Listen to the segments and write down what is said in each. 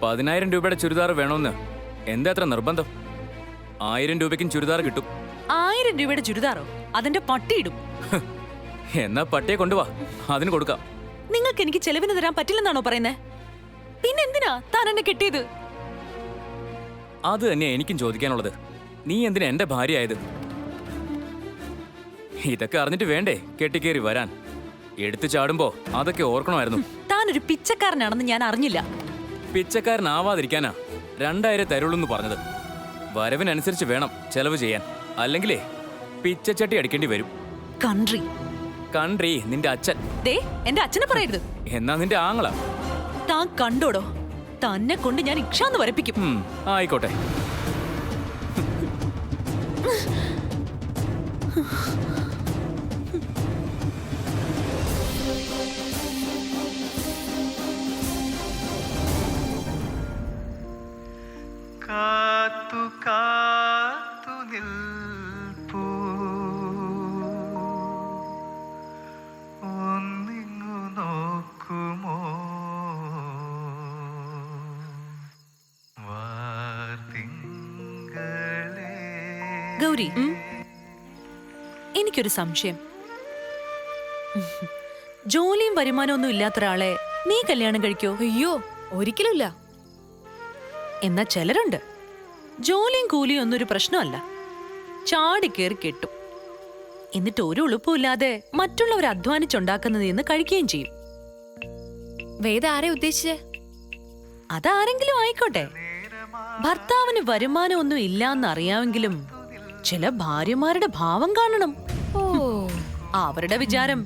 10,000 രൂപയുടെ ചുരിദാർ വേണമെന്ന് എന്താ അത്ര നിർബന്ധം? 1000 രൂപയ്ക്കും ചുരിദാർ കിട്ടും. 1000 രൂപയുടെ ചുരിദാറോ? അതിന്റെ പട്ടിയിടും. എന്നാ പട്ടിയെ കൊണ്ടുവാ, അതിന് കൊടുക്കാം. നിങ്ങൾക്ക് എനിക്ക് ചെലവിന് തരാൻ പറ്റില്ലെന്നാണോ പറയുന്നേ? പിന്നെന്തിനാ താൻ എന്നെ കെട്ടിയത്? അത് തന്നെയാ എനിക്കും ചോദിക്കാനുള്ളത്. നീ എന്തിനാ എന്റെ ഭാര്യയായത്? ഇതൊക്കെ അറിഞ്ഞിട്ട് വേണ്ടേ കെട്ടിക്കേറി വരാൻ? എടുത്തു ചാടുമ്പോ അതൊക്കെ ഓർക്കണമായിരുന്നു. താനൊരു പിച്ചക്കാരനാണെന്ന് ഞാൻ അറിഞ്ഞില്ല. പിച്ചക്കാരനാവാതിരിക്കാനാ 2000 തരുള്ളൂന്ന് പറഞ്ഞത്. വരവിനനുസരിച്ച് വേണം ചെലവ് ചെയ്യാൻ, അല്ലെങ്കിലേ പിച്ചച്ചട്ടി അടിക്കേണ്ടി വരും. കൺട്രി നിന്റെ അച്ഛൻ. ദേ, എന്റെ അച്ഛനെ പറയരുത്. എന്നാ നിന്റെ ആങ്ങളാ. താൻ കണ്ടോടോ, തന്നെ കൊണ്ട് ഞാൻ ഇക്ഷാന്ന് വരപ്പിക്കും. ആയിക്കോട്ടെ. കാത്തു കാത്തു നിൽപ്പൂ ഒന്നിങ്ങു നോക്കുമോ വാർത്തിങ്കളേ. ഗൗരി, എനിക്കൊരു സംശയം. ജോലിയും വരുമാനമൊന്നും ഇല്ലാത്തൊരാളെ നീ കല്യാണം കഴിക്കോ? അയ്യോ, ഒരിക്കലുമില്ല. എന്നാ ചിലരുണ്ട്. ജോലിയും കൂലിയും ഒന്നും ഒരു പ്രശ്നമല്ല, ചാടിക്കേറി കെട്ടും. എന്നിട്ട് ഒരു ഉളുപ്പുമില്ലാതെ മറ്റുള്ളവർ അധ്വാനിച്ചുണ്ടാക്കുന്നതിൽ നിന്ന് കഴിക്കുകയും ചെയ്യും. വേദ ആരെ ഉദ്ദേശിച്ചേ? അതാരെങ്കിലും ആയിക്കോട്ടെ. ഭർത്താവിന് വരുമാനമൊന്നും ഇല്ലാന്ന് അറിയാമെങ്കിലും ചില ഭാര്യമാരുടെ ഭാവം കാണണം. ഓ, അവരുടെ വിചാരം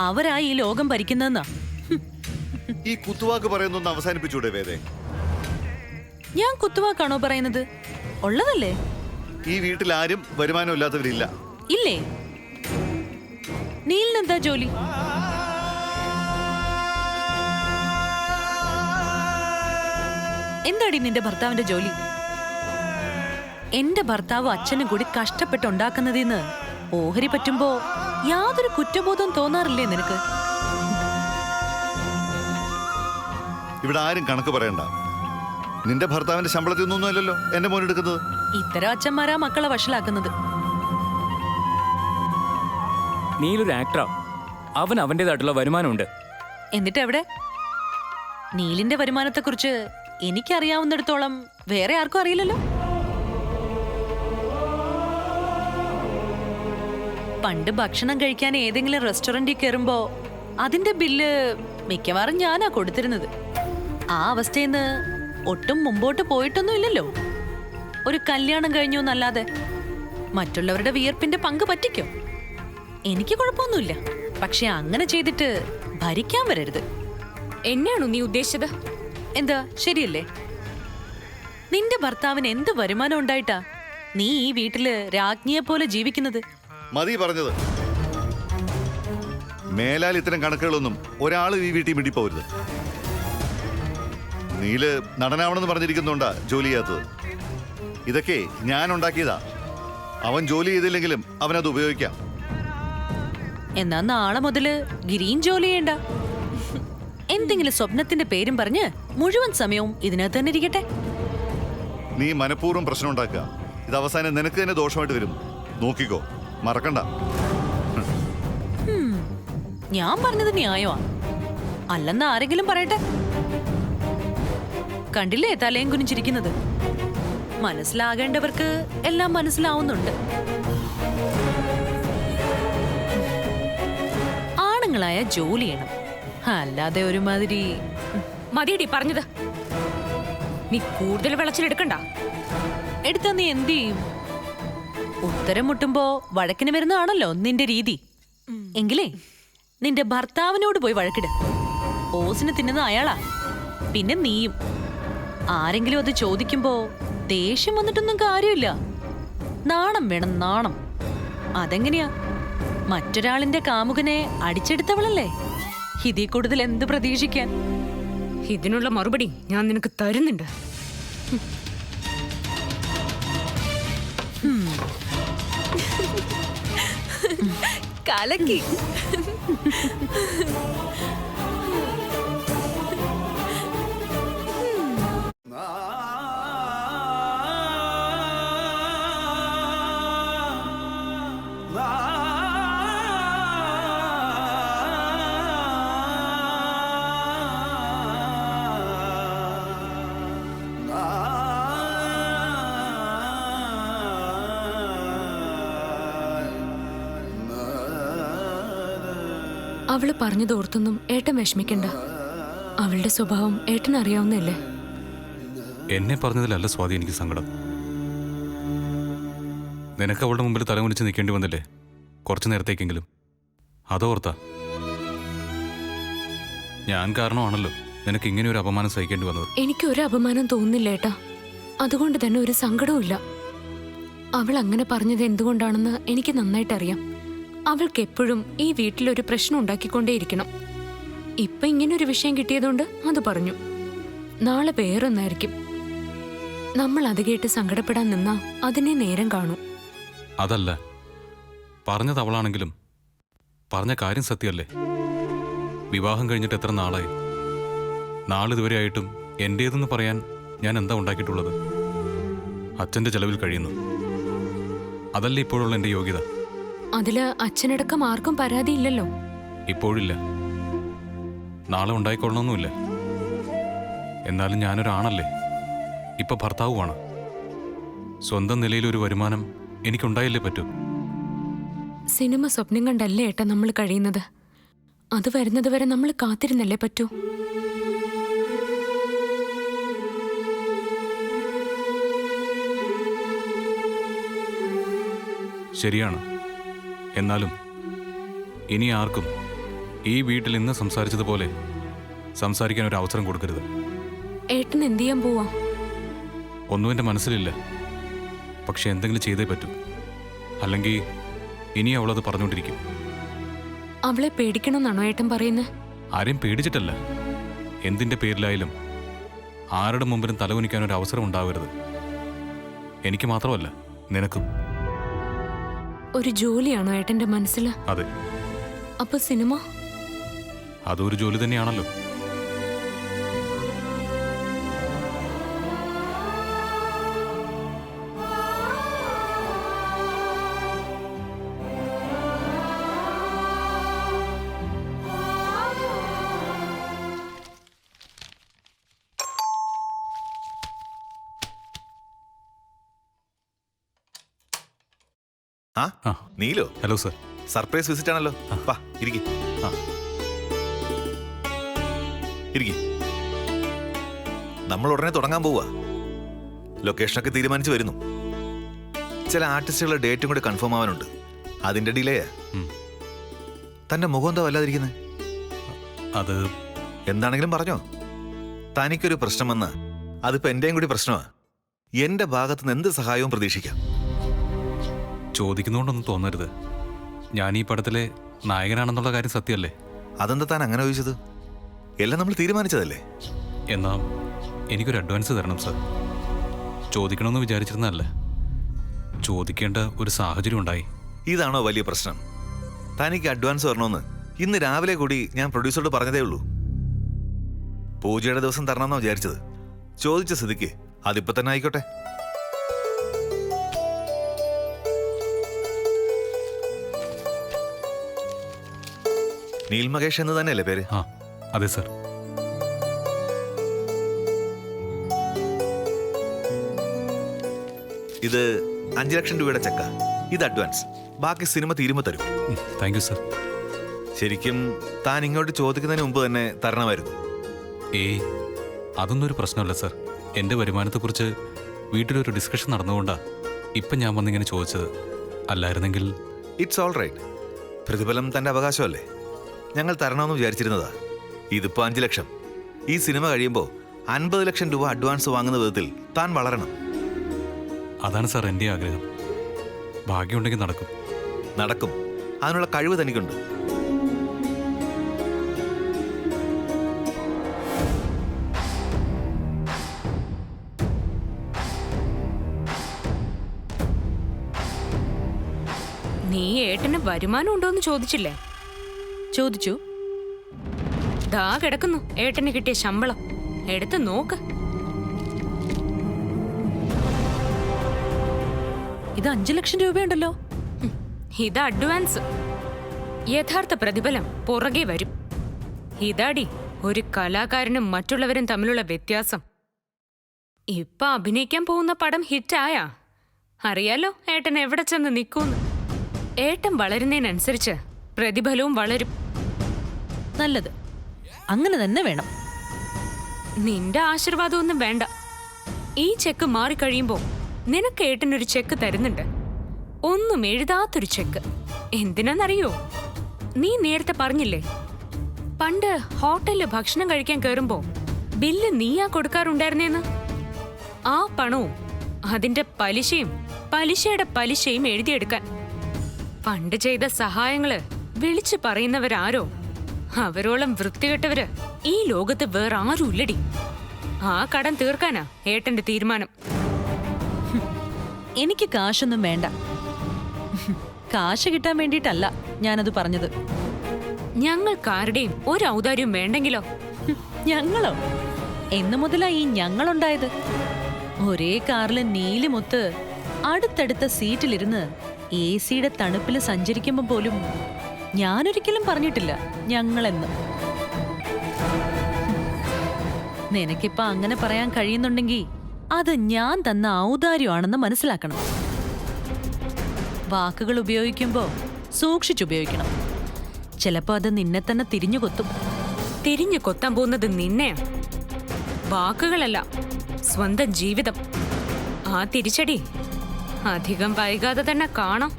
അവരായി ഈ ലോകം ഭരിക്കുന്നതെന്നാ. ഈ കുത്തുവാക്ക് പറയുന്നൊന്ന് അവസാനിപ്പിച്ചൂടെ വേദേ? ഞാൻ കുത്തുവാക്കാണോ പറയുന്നത്? ഉള്ളതല്ലേ. ഈ വീട്ടിൽ ആരും വരുമാനം ഇല്ലാത്തവരില്ല. ഇല്ലേ? നീലിനെന്താ ജോലി? എന്താടി നിന്റെ ഭർത്താവിന്റെ ജോലി? എന്റെ ഭർത്താവ് അച്ഛനും കൂടി കഷ്ടപ്പെട്ടുണ്ടാക്കുന്നതിന്ന് ഓഹരി പറ്റുമ്പോ യാതൊരു കുറ്റബോധവും തോന്നാറില്ലേ നിനക്ക്? ഇവിടെ ആരും കണക്ക് പറയണ്ട. നിന്റെ ഭർത്താവിന്റെ ശമ്പളത്തിൽ നിന്നൊന്നുമല്ലല്ലോ എന്റെ മോൻ എടുക്കുന്നത്. ഇത്തരം അച്ഛന്മാരാ മക്കളെ വഷളാക്കുന്നത്. നീലൊരു ആക്ടറാ. അവൻ അവന്റേതായിട്ടുള്ള വരുമാനമുണ്ട്. എന്നിട്ട് എവിടെ? നീലിന്റെ വരുമാനത്തെക്കുറിച്ച് എനിക്കറിയാവുന്നിടത്തോളം വേറെ ആർക്കും അറിയില്ലല്ലോ. പണ്ട് ഭക്ഷണം കഴിക്കാൻ ഏതെങ്കിലും റെസ്റ്റോറന്റിൽ കയറുമ്പോ അതിന്റെ ബില്ല് മിക്കവാറും ഞാനാ കൊടുത്തിരുന്നത്. ആ അവസ്ഥയിന്ന് ഒട്ടും മുമ്പോട്ട് പോയിട്ടൊന്നും ഇല്ലല്ലോ. ഒരു കല്യാണം കഴിഞ്ഞു എന്നല്ലാതെ മറ്റുള്ളവരുടെ വിയർപ്പിന്റെ പങ്ക് പറ്റിക്കോ? എനിക്ക് കുഴപ്പമൊന്നുമില്ല. പക്ഷെ അങ്ങനെ ചെയ്തിട്ട് ഭരിക്കാൻ വരരുത്. എന്നെയാണോ നീ ഉദ്ദേശിച്ചത്? എന്താ ശരിയല്ലേ? നിന്റെ ഭർത്താവിന് എന്ത് വരുമാനം ഉണ്ടായിട്ടാ നീ ഈ വീട്ടില് രാജ്ഞിയെ പോലെ ജീവിക്കുന്നത്? മതി പറഞ്ഞത്. മേലാൽ ഇത്തരം കണക്കുകളൊന്നും ഒരാൾ ഈ വീട്ടിൽ മിണ്ടിപ്പോരുത്. നീല് നടനാവണമെന്ന് പറഞ്ഞിരിക്കുന്നുണ്ടാ ജോലി ചെയ്യാത്തത്. ഇതൊക്കെ ഞാൻ ഉണ്ടാക്കിയതാ. അവൻ ജോലി ചെയ്തില്ലെങ്കിലും അവനത് ഉപയോഗിക്കാം. എന്നാ നാളെ മുതല് ഗിരിയും ജോലി ചെയ്യണ്ട. എന്തെങ്കിലും സ്വപ്നത്തിന്റെ പേരും പറഞ്ഞ് മുഴുവൻ സമയവും ഇതിനകത്ത് തന്നെ ഇരിക്കട്ടെ. നീ മനഃപൂർവ്വം പ്രശ്നം ഉണ്ടാക്കുക. ഇത് അവസാനം നിനക്ക് തന്നെ ദോഷമായിട്ട് വരും. നോക്കിക്കോ, മറക്കണ്ട. ഞാൻ പറഞ്ഞത് ന്യായമാ അല്ലെന്ന് ആരെങ്കിലും പറയട്ടെ. കണ്ടില്ലേ തലയും കുനിച്ചിരിക്കുന്നത്? മനസ്സിലാകേണ്ടവർക്ക് എല്ലാം മനസ്സിലാവുന്നുണ്ട്. ആണുങ്ങളായ ജോലി ചെയ്യണം, അല്ലാതെ ഒരുമാതിരി. മതിയടി പറഞ്ഞത്. നീ കൂടുതൽ വിളച്ചിലെടുക്കണ്ട. എടുത്താ നീ എന്ത് ചെയ്യും? ഉത്തരം മുട്ടുമ്പോ വഴക്കിന് വരുന്നതാണല്ലോ നിന്റെ രീതി. എങ്കിലേ നിന്റെ ഭർത്താവിനോട് പോയി വഴക്കിട്. ഓസിന് തിന്നുന്ന അയാളാ, പിന്നെ നീയും. ആരെങ്കിലും അത് ചോദിക്കുമ്പോ ദേഷ്യം വന്നിട്ടൊന്നും കാര്യമില്ല. നാണം വേണം, നാണം. അതെങ്ങനെയാ? മറ്റൊരാളിന്റെ കാമുകനെ അടിച്ചെടുത്തവളല്ലേ. ഇതിൽ കൂടുതൽ എന്ത് പ്രതീക്ഷിക്കാൻ? ഇതിനുള്ള മറുപടി ഞാൻ നിനക്ക് തരുന്നുണ്ട്. കലക്കി. അവള് പറഞ്ഞതോർത്തൊന്നും ഏട്ടൻ വിഷമിക്കണ്ട. അവളുടെ സ്വഭാവം ഏട്ടൻ അറിയാവുന്നല്ലേ. എന്നെ പറഞ്ഞതിലല്ല സ്വാതി എനിക്ക് സങ്കടം. നിനക്ക് അവളുടെ മുമ്പിൽ തലമുനിച്ച് നിൽക്കേണ്ടി വന്നില്ലേ കുറച്ചു നേരത്തേക്കെങ്കിലും? അതോർത്താ ഞാൻ കാരണമാണല്ലോ നിനക്ക് ഇങ്ങനെ ഒരു അപമാനം സഹിക്കേണ്ടി വന്നത്. എനിക്ക് ഒരു അപമാനം തോന്നുന്നില്ല ഏട്ടാ. അതുകൊണ്ട് തന്നെ ഒരു സങ്കടവും ഇല്ല. അവൾ അങ്ങനെ പറഞ്ഞത് എന്തുകൊണ്ടാണെന്ന് എനിക്ക് നന്നായിട്ട് അറിയാം. അവൾക്ക് എപ്പോഴും ഈ വീട്ടിലൊരു പ്രശ്നം ഉണ്ടാക്കിക്കൊണ്ടേയിരിക്കണം. ഇപ്പൊ ഇങ്ങനൊരു വിഷയം കിട്ടിയതുകൊണ്ട് അത് പറഞ്ഞു. നാളെ വേറൊന്നായിരിക്കും. നമ്മൾ അത് കേട്ട് സങ്കടപ്പെടാൻ നിന്നാ അതിനെ നേരം കാണൂ. അതല്ല, പറഞ്ഞത് അവളാണെങ്കിലും പറഞ്ഞ കാര്യം സത്യമല്ലേ? വിവാഹം കഴിഞ്ഞിട്ട് എത്ര നാളായി? നാളിതുവരെ ആയിട്ടും എൻ്റേതെന്ന് പറയാൻ ഞാൻ എന്താ ഉണ്ടാക്കിയിട്ടുള്ളത്? അച്ഛൻ്റെ ചെലവിൽ കഴിയുന്നു. അതല്ലേ ഇപ്പോഴുള്ള എൻ്റെ യോഗ്യത? അതില് അച്ഛനടക്കം ആർക്കും പരാതിയില്ലല്ലോ. ഇപ്പോഴില്ല, നാളെ ഉണ്ടായിക്കൊള്ളണമെന്നുമില്ല. എന്നാലും ഞാനൊരാണല്ലേ, ഇപ്പൊ ഭർത്താവുമാണ്. സ്വന്തം നിലയിലൊരു വരുമാനം എനിക്കുണ്ടായില്ലേ പറ്റൂ. സിനിമ സ്വപ്നം കണ്ടല്ലേ ഏട്ടാ നമ്മൾ കഴിയുന്നത്. അത് വരുന്നത് വരെ നമ്മൾ കാത്തിരുന്നല്ലേ പറ്റൂ. ശരിയാണ്. എന്നാലും ഇനി ആർക്കും ഈ വീട്ടിൽ ഇന്ന് സംസാരിച്ചതുപോലെ സംസാരിക്കാൻ ഒരു അവസരം കൊടുക്കരുത്. ഏട്ടൻ എന്ത് ചെയ്യാൻ പോവാ? ഒന്നും എൻ്റെ മനസ്സിലില്ല. പക്ഷെ എന്തെങ്കിലും ചെയ്തേ പറ്റൂ. അല്ലെങ്കിൽ ഇനി അവളത് പറഞ്ഞുകൊണ്ടിരിക്കും. അവളെ പേടിക്കണമെന്നാണോ ഏട്ടൻ പറയുന്നത്? ആരെയും പേടിച്ചിട്ടല്ല. എന്തിൻ്റെ പേരിലായാലും ആരുടെ മുമ്പിലും തലകുനിക്കാൻ ഒരു അവസരം ഉണ്ടാവരുത്. എനിക്ക് മാത്രമല്ല, നിനക്കും. ഒരു ജോലിയാണോ ഏട്ടന്റെ മനസ്സിൽ? അതെ. അപ്പൊ സിനിമ? അതൊരു ജോലി തന്നെയാണല്ലോ. ആ നീലോ? Hello sir. സർപ്രൈസ് വിസിറ്റ് ആണല്ലോ. വാ ഇരിക്ക്. ഇരിക്ക്. നമ്മൾ ഉടനെ തുടങ്ങാൻ പോവാ. ലൊക്കേഷനൊക്കെ തീരുമാനിച്ചു വരുന്നു. ചില ആർട്ടിസ്റ്റുകളുടെ ഡേറ്റും കൂടെ കൺഫേം ആവാനുണ്ട്. അതിന്റെ ഡിലേയാ. തന്റെ മുഖം എന്താ വല്ലാതിരിക്കുന്നത്? അത് എന്താണെങ്കിലും പറഞ്ഞോ. തനിക്കൊരു പ്രശ്നം വന്നാ അതിപ്പോ എന്റെയും കൂടി പ്രശ്നമാ. എന്റെ ഭാഗത്തുനിന്ന് എന്ത് സഹായവും പ്രതീക്ഷിക്കാം. ചോദിക്കുന്നതുകൊണ്ടൊന്നും തോന്നരുത്. ഞാൻ ഈ പടത്തിലെ നായകനാണെന്നുള്ള കാര്യം സത്യമല്ലേ? അതെന്താ താൻ അങ്ങനെ ചോദിച്ചത്? എല്ലാം നമ്മൾ തീരുമാനിച്ചതല്ലേ? എന്നാ എനിക്കൊരു അഡ്വാൻസ് തരണം സർ. ചോദിക്കണമെന്ന് വിചാരിച്ചിരുന്നതല്ല, ചോദിക്കേണ്ട ഒരു സാഹചര്യം ഉണ്ടായി. ഇതാണോ വലിയ പ്രശ്നം? തനിക്ക് അഡ്വാൻസ് തരണമെന്ന് ഇന്ന് രാവിലെ കൂടി ഞാൻ പ്രൊഡ്യൂസറോട് പറഞ്ഞതേ ഉള്ളൂ. പൂജയുടെ ദിവസം തരണമെന്നാ വിചാരിച്ചത്. ചോദിച്ച സ്ഥിതിക്ക് അതിപ്പോ തന്നെ ആയിക്കോട്ടെ. നീൽ മകേഷ് എന്ന് തന്നെയല്ലേ പേര്? ആ അതെ സർ. ഇത് 5 ലക്ഷം രൂപയുടെ ചെക്ക. ഇത് അഡ്വാൻസ്. ബാക്കി സിനിമ തീരുമ്പോ തരും. Thank you sir. ശരിക്കും താൻ ഇങ്ങോട്ട് ചോദിക്കുന്നതിന് മുമ്പ് തന്നെ തരണമായിരുന്നു. ഏയ്, അതൊന്നും ഒരു പ്രശ്നമല്ല സർ. എൻ്റെ വരുമാനത്തെക്കുറിച്ച് വീട്ടിലൊരു ഡിസ്കഷൻ നടന്നുകൊണ്ടാണ് ഇപ്പം ഞാൻ വന്നിങ്ങനെ ചോദിച്ചത്. അല്ലായിരുന്നെങ്കിൽ ഇറ്റ്സ് ഓൾ റൈറ്റ്. പ്രതിഫലം തന്റെ അവകാശമല്ലേ. ഞങ്ങൾ തരണമെന്ന് വിചാരിച്ചിരുന്നതാ. ഇതിപ്പോ 5 ലക്ഷം. ഈ സിനിമ കഴിയുമ്പോൾ 50 ലക്ഷം രൂപ അഡ്വാൻസ് വാങ്ങുന്ന വിധത്തിൽ താൻ വളരണം. അതാണ് സാർ എൻ്റെ ആഗ്രഹം. ഭാഗ്യമുണ്ടെങ്കിൽ നടക്കും. നടക്കും. അതിനുള്ള കഴിവ് തനിക്കുണ്ട്. നീ ഏട്ടന് വരുമാനം ഉണ്ടോന്ന് ചോദിച്ചില്ലേ? ചോദിച്ചു. ദാ കിടക്കുന്നു ഏട്ടന് കിട്ടിയ ശമ്പളം. എടുത്ത് നോക്ക്. ഇത് 5 ലക്ഷം രൂപയുണ്ടല്ലോ. ഇത് അഡ്വാൻസ്. യഥാർത്ഥ പ്രതിഫലം പുറകെ വരും. ഇതാടി ഒരു കലാകാരനും മറ്റുള്ളവരും തമ്മിലുള്ള വ്യത്യാസം. ഇപ്പൊ അഭിനയിക്കാൻ പോകുന്ന പടം ഹിറ്റായാ അറിയാലോ ഏട്ടൻ എവിടെ ചെന്ന് നിൽക്കൂന്ന്. ഏട്ടൻ വളരുന്നതിനനുസരിച്ച് പ്രതിഫലവും വളരും. നല്ലത്. അങ്ങനെ തന്നെ വേണം. നിന്റെ ആശീർവാദമൊന്നും വേണ്ട. ഈ ചെക്ക് മാറിക്കഴിയുമ്പോ നിനക്ക് ഏട്ടനൊരു ചെക്ക് തരുന്നുണ്ട്. ഒന്നും എഴുതാത്തൊരു ചെക്ക്. എന്തിനാന്നറിയോ? നീ നേരത്തെ പറഞ്ഞില്ലേ, പണ്ട് ഹോട്ടലില് ഭക്ഷണം കഴിക്കാൻ കയറുമ്പോ ബില്ല് നീയാ കൊടുക്കാറുണ്ടായിരുന്നേന്ന്. ആ പണവും അതിന്റെ പലിശയുടെ പലിശയും എഴുതിയെടുക്കാൻ. പണ്ട് ചെയ്ത സഹായങ്ങള് വിളിച്ചു പറയുന്നവരാരോ അവരോളം വൃത്തികെട്ടവര് ഈ ലോകത്ത് വേറെ ആരുമില്ലടി. ആ കടം തീർക്കാനാ ഏട്ടന്റെ തീരുമാനം. എനിക്ക് കാശൊന്നും വേണ്ട. കാശ് കിട്ടാൻ വേണ്ടിയിട്ടല്ല ഞാനത് പറഞ്ഞത്. ഞങ്ങൾക്കാരുടെയും ഒരു ഔദാര്യവും വേണ്ടെങ്കിലോ? ഞങ്ങളോ? എന്നു മുതലാ ഈ ഞങ്ങളുണ്ടായത്? ഒരേ കാറില് നീലിമൊത്ത് അടുത്തടുത്ത സീറ്റിലിരുന്ന് AC-യുടെ തണുപ്പിൽ സഞ്ചരിക്കുമ്പോ പോലും ഞാനൊരിക്കലും പറഞ്ഞിട്ടില്ല ഞങ്ങളെന്ന്. നിനക്കിപ്പോ അങ്ങനെ പറയാൻ കഴിയുന്നുണ്ടെങ്കിൽ അത് ഞാൻ തന്ന ഔദാര്യമാണെന്ന് മനസ്സിലാക്കണം. വാക്കുകൾ ഉപയോഗിക്കുമ്പോ സൂക്ഷിച്ചുപയോഗിക്കണം. ചിലപ്പോ അത് നിന്നെ തന്നെ തിരിഞ്ഞു കൊത്തും. തിരിഞ്ഞു കൊത്താൻ പോകുന്നത് നിന്നെയാ, വാക്കുകളല്ല, സ്വന്തം ജീവിതം. ആ തിരിച്ചടി അധികം വൈകാതെ തന്നെ കാണാം.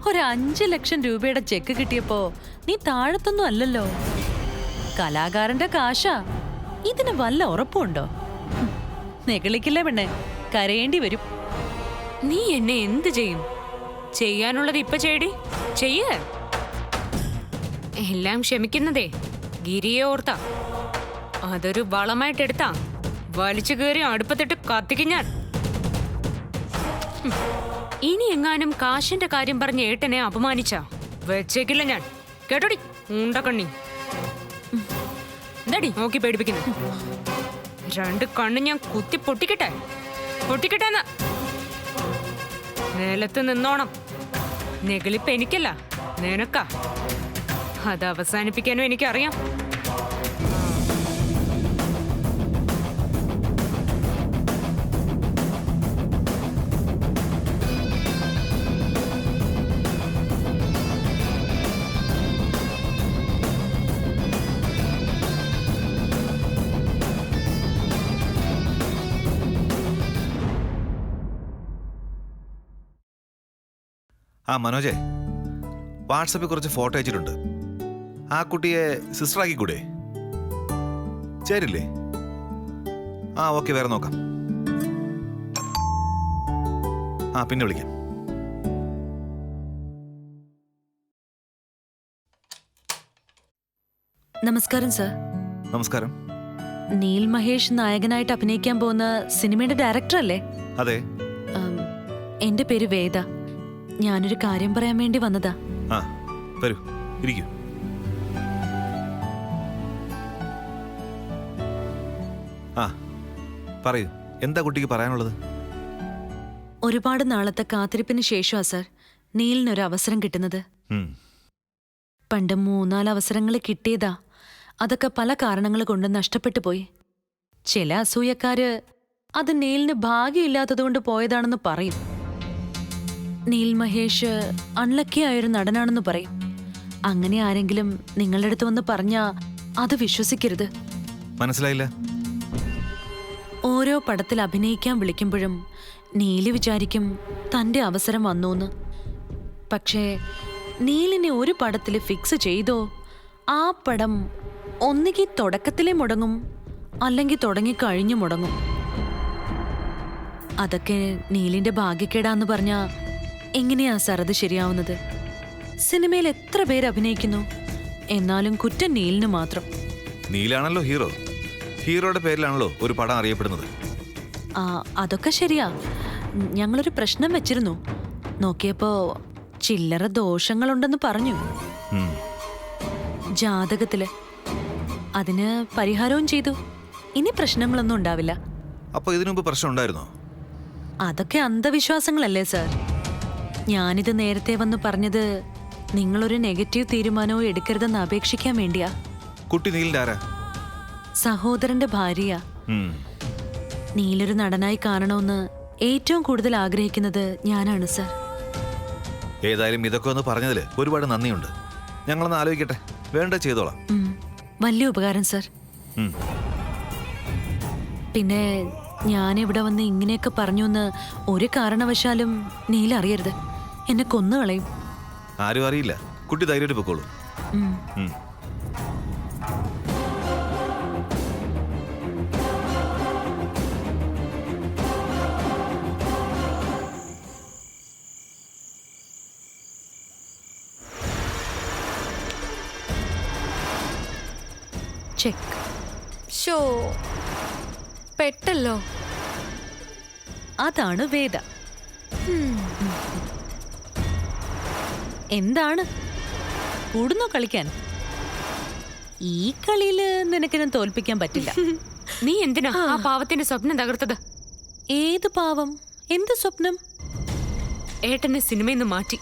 ഒരു 5 ലക്ഷം രൂപയുടെ ചെക്ക് കിട്ടിയപ്പോ നീ താഴത്തൊന്നും അല്ലല്ലോ. കലാകാരന്റെ കാശാ. ഇതിന് വല്ല ഉറപ്പുണ്ടോ? നെകളിക്കില്ലേ പെണ്ണെ, കരയേണ്ടി വരും. നീ എന്നെ എന്ത് ചെയ്യും? ചെയ്യാനുള്ളത് ഇപ്പൊ ചെയ്യടി, ചെയ്യ. എല്ലാം ക്ഷമിക്കുന്നതേ ഗിരിയെ ഓർത്താ. അതൊരു വളമായിട്ടെടുത്താ വലിച്ചു കയറി അടുപ്പത്തിട്ട് കത്തിക്കും ഞാൻ. ഇനി എങ്ങാനും കാശിന്റെ കാര്യം പറഞ്ഞ് ഏട്ടനെ അപമാനിച്ചാ വെച്ചേക്കില്ല ഞാൻ. കേട്ടോടി ഉണ്ടക്കണ്ണി. എന്താടി നോക്കി പേടിപ്പിക്കുന്നു? 2 കണ്ണും ഞാൻ കുത്തി പൊട്ടിക്കട്ടെന്ന്. നിലത്ത് നിന്നോണം. നെകളിപ്പ് എനിക്കല്ല, നിനക്കാ. അത് അവസാനിപ്പിക്കാനും എനിക്കറിയാം. ആ മനോജെ, വാട്സപ്പിൽ കുറച്ച് ഫോട്ടോ അയച്ചിട്ടുണ്ട്. ആ കുട്ടിയെ സിസ്റ്റർ ആക്കിക്കൂടെ? ചേരില്ലേ? ആ ഓക്കെ, വേറെ നോക്കാം. ആ പിന്നെ വിളിക്കാം. നമസ്കാരം സർ. നമസ്കാരം. നീൽ മഹേഷ് നായകനായിട്ട് അഭിനയിക്കാൻ പോകുന്ന സിനിമയുടെ ഡയറക്ടർ അല്ലേ? അതെ. എന്റെ പേര് വേദ. ഞാനൊരു കാര്യം പറയാൻ വേണ്ടി വന്നതാ. ആ വരൂ, ഇരിക്കൂ. ആ പറയൂ, എന്താ കുട്ടിക്ക് പറയാനുള്ളത്? ഒരുപാട് നാളത്തെ കാത്തിരിപ്പിന് ശേഷമാ സർ നീലിനൊരു അവസരം കിട്ടുന്നത്. പണ്ട് 3-4 അവസരങ്ങൾ കിട്ടിയതാ. അതൊക്കെ പല കാരണങ്ങൾ കൊണ്ട് നഷ്ടപ്പെട്ടു പോയി. ചില അസൂയക്കാര് അത് നീലിന് ഭാഗ്യമില്ലാത്തതുകൊണ്ട് പോയതാണെന്ന് പറയും. നീൽ മഹേഷ് അൺലക്കി ആയൊരു നടനാണെന്ന് പറയും. അങ്ങനെ ആരെങ്കിലും നിങ്ങളുടെ അടുത്ത് വന്ന് പറഞ്ഞാ അത് വിശ്വസിക്കരുത്. മനസ്സിലായില്ല. ഓരോ പടത്തിൽ അഭിനയിക്കാൻ വിളിക്കുമ്പോഴും നീല് വിചാരിക്കും തന്റെ അവസരം വന്നൂന്ന്. പക്ഷേ നീലിനെ ഒരു പടത്തിൽ ഫിക്സ് ചെയ്തോ ആ പടം ഒന്നുകിൽ തുടക്കത്തിലേ മുടങ്ങും, അല്ലെങ്കിൽ തുടങ്ങിക്കഴിഞ്ഞു മുടങ്ങും. അതൊക്കെ നീലിന്റെ ഭാഗ്യക്കേടാന്ന് പറഞ്ഞാ എങ്ങനെയാ സാർ അത് ശരിയാവുന്നത്? സിനിമയിൽ എത്ര പേര് അഭിനയിക്കുന്നു, എന്നാലും കുറ്റം നീലിന് മാത്രം. നീലാണല്ലോ ഹീറോ. ഹീറോയുടെ പേരിലാണല്ലോ ഒരു പടം അറിയപ്പെടുന്നത്. അതൊക്കെ ശരിയാ. ഞങ്ങളൊരു പ്രശ്നം വെച്ചിരുന്നു. നോക്കിയപ്പോ ചില്ലറ ദോഷങ്ങളുണ്ടെന്ന് പറഞ്ഞു ജാതകത്തില്. അതിന് പരിഹാരവും ചെയ്തു. ഇനി പ്രശ്നങ്ങളൊന്നും ഉണ്ടാവില്ല. അപ്പൊ ഇതിനു മുമ്പ് പ്രശ്നം ഉണ്ടായിരുന്നോ? അതൊക്കെ അന്ധവിശ്വാസങ്ങളല്ലേ സാർ. ഞാനിത് നേരത്തെ വന്ന് പറഞ്ഞത് നിങ്ങളൊരു നെഗറ്റീവ് തീരുമാനവും എടുക്കരുതെന്ന് അപേക്ഷിക്കാൻ വേണ്ടിയാ. കുട്ടി നീലിന്റെ ആരാ? സഹോദരന്റെ ഭാര്യയാ. നീലൊരു നടനായി കാണണമെന്ന് ഏറ്റവും കൂടുതൽ ആഗ്രഹിക്കുന്നത് ഞാനാണ് സാർ. ഏതായാലും ഇതൊക്കെ ഒന്ന് പറഞ്ഞതില് ഒരുപാട് നന്ദിയുണ്ട്. ഞങ്ങളൊന്ന് ആലോചിക്കട്ടെ. വേണ്ട ചെയ്തോളാം. വലിയ ഉപകാരം സർ. ഉം. പിന്നെ ഞാനിവിടെ വന്ന് ഇങ്ങനെയൊക്കെ പറഞ്ഞു എന്ന് ഒരു കാരണവശാലും നീല അറിയരുത്. എന്നെ കൊന്നുകളയും. ആരും അറിയില്ല. കുട്ടി ധൈര്യമായിട്ട് പൊക്കോളൂ. ഉം. ഉം. ചെക്ക്. ഷോ പെട്ടല്ലോ. അതാണ് വേദ. എന്താണ് കൂടുന്നോ കളിക്കാൻ? ഈ കളിയില് നിനക്കിനെ തോൽപ്പിക്കാൻ പറ്റില്ല. നീ എന്തിനാ ആ പാവത്തിന്റെ സ്വപ്നം തകർത്തത്? ഏത് പാവം? എന്ത് സ്വപ്നം? ഏട്ടനെ സിനിമയിൽ നിന്ന് മാറ്റി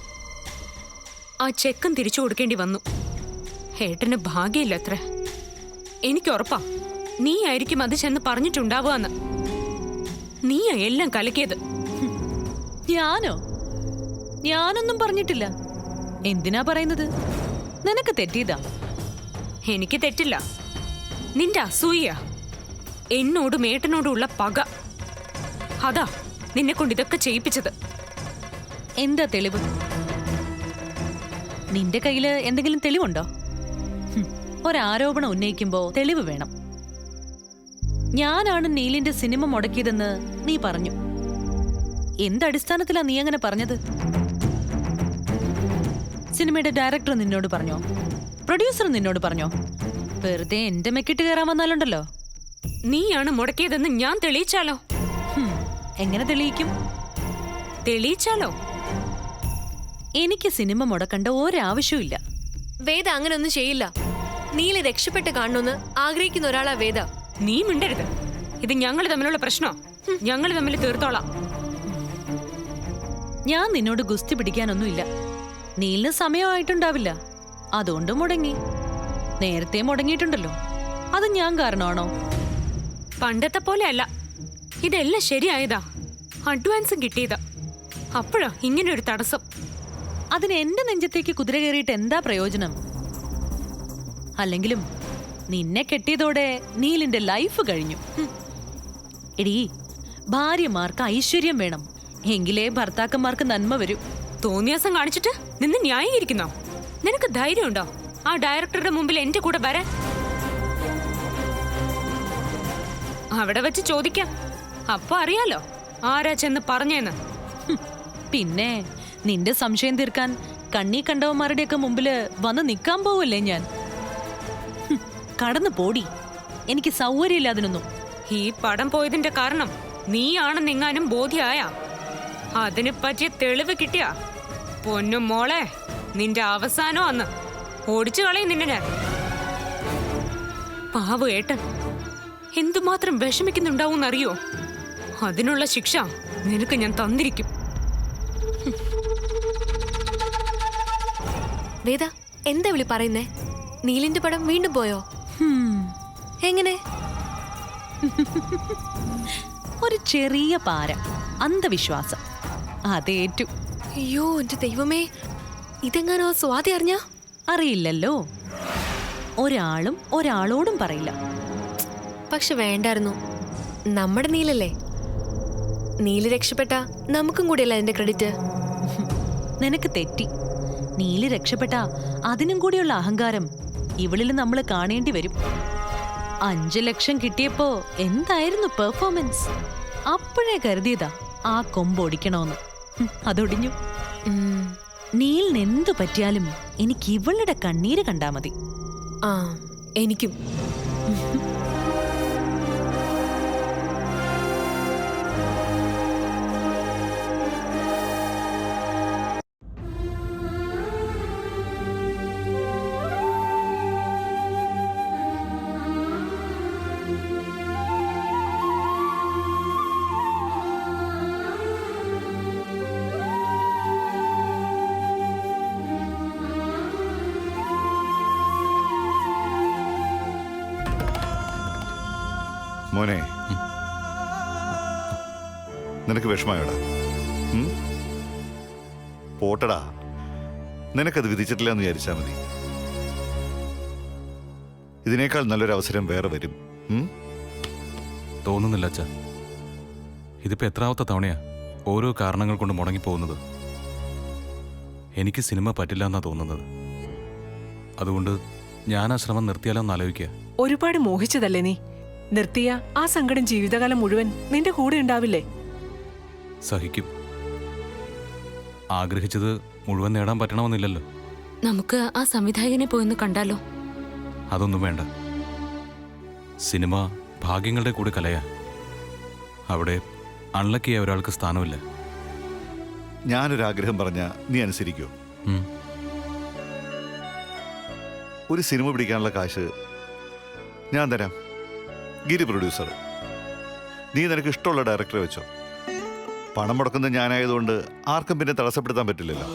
ആ ചെക്കും തിരിച്ചു കൊടുക്കേണ്ടി വന്നു. ഏട്ടന് ഭാഗ്യമില്ല അത്ര. എനിക്ക് ഉറപ്പാ നീ ആയിരിക്കും അത് ചെന്ന് പറഞ്ഞിട്ടുണ്ടാവുകയെന്ന്. നീയാ എല്ലാം കലക്കിയത്. ഞാനോ? ഞാനൊന്നും പറഞ്ഞിട്ടില്ല. എന്തിനാ പറയുന്നത്? നിനക്ക് തെറ്റിയതാ. എനിക്ക് തെറ്റില്ല. നിന്റെ അസൂയ, എന്നോടും ഏട്ടനോടുള്ള പക, അതാ നിന്നെ കൊണ്ട് ഇതൊക്കെ ചെയ്യിപ്പിച്ചത്. എന്താ തെളിവ്? നിന്റെ കയ്യില് എന്തെങ്കിലും തെളിവുണ്ടോ? ഒരാരോപണം ഉന്നയിക്കുമ്പോ തെളിവ് വേണം. ഞാനാണ് നീലിന്റെ സിനിമ മുടക്കിയതെന്ന് നീ പറഞ്ഞു. എന്തടിസ്ഥാനത്തിലാ നീ അങ്ങനെ പറഞ്ഞത്? സിനിമയുടെ ഡയറക്ടർ നിന്നോട് പറഞ്ഞോ? പ്രൊഡ്യൂസർ നിന്നോട് പറഞ്ഞോ? വെറുതെ എന്റെ മെക്കിട്ട് കയറാൻ വന്നാലുണ്ടല്ലോ. നീയാണ് മുടക്കിയതെന്ന് ഞാൻ തെളിയിച്ചാലോ? എങ്ങനെ തെളിയിക്കും? തെളിയിച്ചാലോ? എനിക്ക് സിനിമ മുടക്കേണ്ട ഒരാവശ്യമില്ല. വേദ അങ്ങനെ ഒന്നും ചെയ്യില്ല. നീല രക്ഷപ്പെട്ട് കാണണമെന്ന് ആഗ്രഹിക്കുന്ന ഒരാളാ വേദ. നീ മിണ്ടരുത്. ഇത് ഞങ്ങൾ തമ്മിലുള്ള പ്രശ്നോ? ഞങ്ങൾ തമ്മിൽ തീർത്തോളാം. ഞാൻ നിന്നോട് ഗുസ്തി പിടിക്കാനൊന്നുമില്ല. നീലിന് സമയമായിട്ടുണ്ടാവില്ല, അതുകൊണ്ട് മുടങ്ങി. നേരത്തെ മുടങ്ങിയിട്ടുണ്ടല്ലോ. അത് ഞാൻ കാരണമാണോ? പണ്ടത്തെ പോലെ അല്ല. ഇതെല്ലാം ശരിയായതാ. അഡ്വാൻസും കിട്ടിയതാ. അപ്പോഴാ ഇങ്ങനെ ഒരു തടസ്സം. അതിന് എന്റെ നെഞ്ചത്തേക്ക് കുതിര കയറിയിട്ട് എന്താ പ്രയോജനം? അല്ലെങ്കിലും നിന്നെ കെട്ടിയതോടെ നീലിന്റെ ലൈഫ് കഴിഞ്ഞു. എടീ, ഭാര്യമാർക്ക് ഐശ്വര്യം വേണം, എങ്കിലേ ഭർത്താക്കന്മാർക്ക് നന്മ വരും. തോന്നിയാസം കാണിച്ചിട്ട് നിന്ന് ന്യായീകരിക്കുന്നോ? നിനക്ക് ധൈര്യമുണ്ടോ ആ ഡയറക്ടറുടെ മുമ്പിൽ എന്റെ കൂടെ വരാൻ? അവിടെ വെച്ച് ചോദിക്കാം. അപ്പൊ അറിയാലോ ആരാ ചെന്ന് പറഞ്ഞേന്ന്. പിന്നെ നിന്റെ സംശയം തീർക്കാൻ കണ്ണീ കണ്ടവന്മാരുടെയൊക്കെ മുമ്പില് വന്ന് നിക്കാൻ പോവല്ലേ ഞാൻ? കടന്നു പോടി. എനിക്ക് സൗകര്യമില്ല അതിനൊന്നും. ഈ പടം പോയതിന്റെ കാരണം നീയാണെന്നെങ്ങാനും ബോധ്യായ, അതിനെ പറ്റിയ തെളിവ് കിട്ടിയ പൊന്നും മോളെ, നിന്റെ അവസാനം അന്ന് ഓടിച്ചു കളയും നിന്നെ ഞാൻ. പാവ ഏട്ടൻ എന്തുമാത്രം വിഷമിക്കുന്നുണ്ടാവൂന്നറിയോ? അതിനുള്ള ശിക്ഷ നിനക്ക് ഞാൻ തന്നിരിക്കും. വേദ എന്താ വിളി പറയുന്നേ? നീലിന്റെ പടം വീണ്ടും പോയോ? എങ്ങനെ? ഒരു ചെറിയ പാര, അന്ധവിശ്വാസം, അതേറ്റു. അയ്യോ എന്റെ ദൈവമേ, ഇതെങ്ങാനോ സ്വാതി അറിഞ്ഞ? അറിയില്ലല്ലോ. ഒരാളും ഒരാളോടും പറയില്ല. പക്ഷെ വേണ്ടായിരുന്നു. നമ്മുടെ നീലല്ലേ. നീല് രക്ഷപ്പെട്ട നമുക്കും കൂടിയല്ല അതിന്റെ ക്രെഡിറ്റ്. നിനക്ക് തെറ്റി. നീല് രക്ഷപ്പെട്ട അതിനും കൂടിയുള്ള അഹങ്കാരം ഇവളിൽ നമ്മൾ കാണേണ്ടി വരും. 5 ലക്ഷം കിട്ടിയപ്പോ എന്തായിരുന്നു പെർഫോമൻസ്? അപ്പോഴേ കരുതിയതാ ആ കൊമ്പൊടിക്കണോന്ന്. അതൊടിഞ്ഞു. നീലിന് എന്തു പറ്റിയാലും എനിക്ക് ഇവളുടെ കണ്ണീര് കണ്ടാ മതി. ആ എനിക്കും. മോനെ, നിനക്ക് വിഷമയോടാ? പോട്ടടാ, നിനക്കത് വിധിച്ചിട്ടില്ല എന്ന് വിചാരിച്ചാ മതി. ഇതിനേക്കാൾ നല്ലൊരു അവസരം വേറെ വരും. തോന്നുന്നില്ല അച്ഛ. ഇതിപ്പോ എത്രാമത്തെ തവണയാ ഓരോ കാരണങ്ങൾ കൊണ്ട് മുടങ്ങിപ്പോകുന്നത്. എനിക്ക് സിനിമ പറ്റില്ല എന്നാ തോന്നുന്നത്. അതുകൊണ്ട് ഞാൻ ആ ശ്രമം നിർത്തിയാലോന്ന് ആലോചിക്കുക. ഒരുപാട് മോഹിച്ചതല്ലേ നീ? നിർത്തിയ ആ സങ്കടം ജീവിതകാലം മുഴുവൻ നിന്റെ കൂടെ ഉണ്ടാവില്ലേ? സഹിക്കും. ആഗ്രഹിച്ചത് മുഴുവൻ നേടാൻ പറ്റണമെന്നില്ലല്ലോ. നമുക്ക് ആ സംവിധായകനെ പോയെന്ന് കണ്ടാലോ? അതൊന്നും വേണ്ട. സിനിമ ഭാഗ്യങ്ങളുടെ കൂടെ കലയാ. അവിടെ അൺലക്കിയായ ഒരാൾക്ക് സ്ഥാനമില്ല. ഞാനൊരാഗ്രഹം പറഞ്ഞ നീ അനുസരിക്കോ? ഉം. ഒരു സിനിമ പിടിക്കാനുള്ള കാശ് ഞാൻ തരാം. ഗിരി പ്രൊഡ്യൂസർ, നീ നിനക്ക് ഇഷ്ടമുള്ള ഡയറക്ടറെ വെച്ചോ. പണം മുടക്കുന്നത് ഞാനായതുകൊണ്ട് ആർക്കും പിന്നെ തടസ്സപ്പെടുത്താൻ പറ്റില്ലല്ലോ.